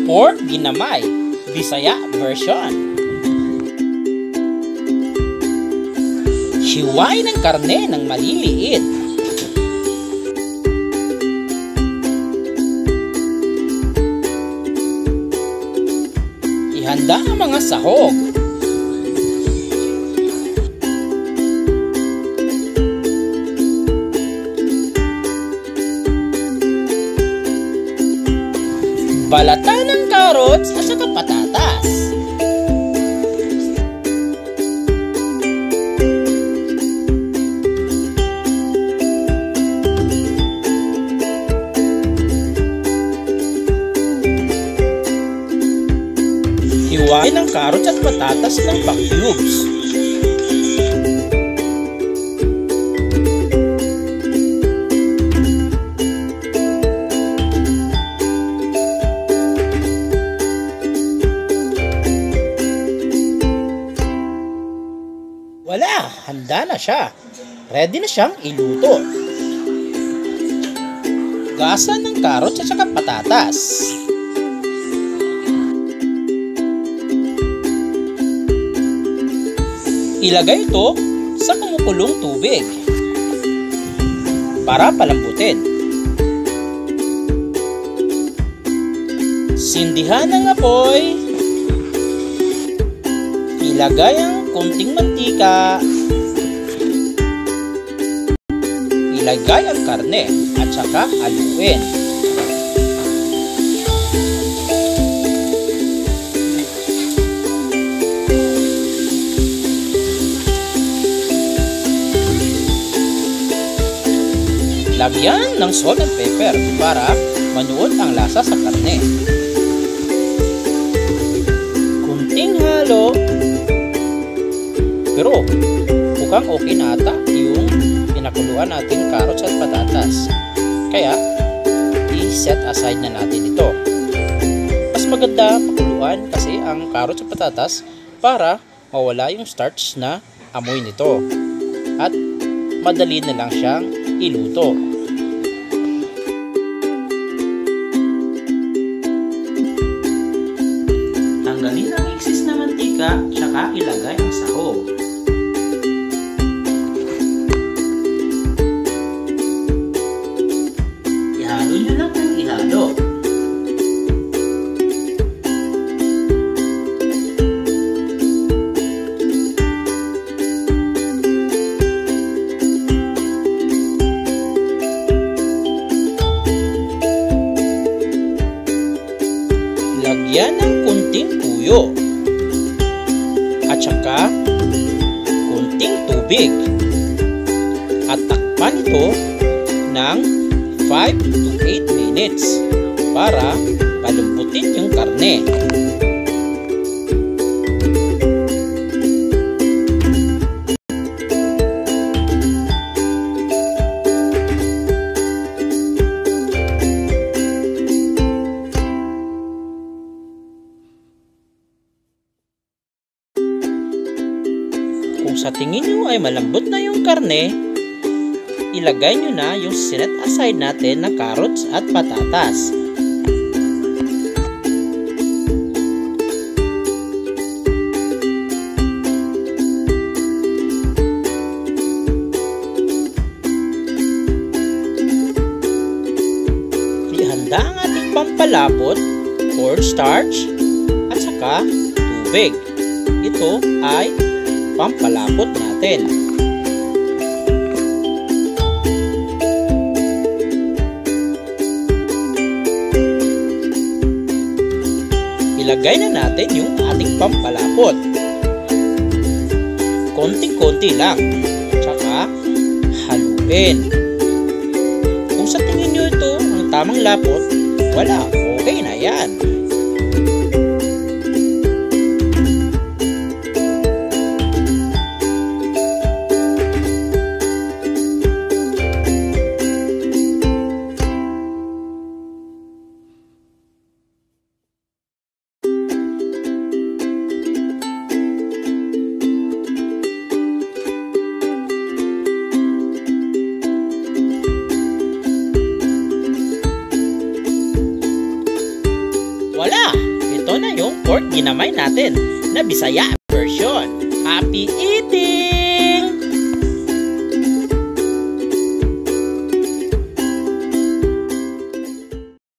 Pork ginamay, Bisaya version. Hiway ng karne ng maliliit. Ihanda ang mga sahog. Balatan ng carrots at saka patatas. Hiwain ng carrots at patatas ng pa-cubes. Wala, handa na siya. Ready na siyang iluto. Gasan ng carrots at saka patatas. Ilagay ito sa kumukulong tubig para palambutin. Sindihan ng apoy. Ilagay ang kunting mantika. Ilagay ang karne at saka haluin. Lagyan ng salt and pepper para manuot ang lasa sa karne. Kunting halo. Pero mukhang okay na ata yung pinakuluan nating carrots at patatas. Kaya i-set aside na natin ito. Mas maganda pakuluan kasi ang carrots at patatas para mawala yung starch na amoy nito. At madali na lang siyang iluto. Tanggalin ang excess na mantika, tsaka ilagay ang sahog. Ihalo nyo lang ng ihalo. Lagyan ng kunting tuyo at saka kunting tubig at takpan ito ng 5 to 8 minutes para palambutin yung karne. Kung sa tingin nyo ay malambot na yung karne, ilagay nyo na yung sinet aside natin na carrots at patatas. Ihanda ang ating pampalapot, cornstarch at saka tubig. Ito ay pampalapot natin. Ilagay na natin yung ating pampalapot. Konting-konti lang. Tsaka haluin. Kung sa tingin nyo ito ang tamang lapot, wala, okay na yan. Wala! Ito na yung pork ginamay natin na Bisaya version. Happy eating!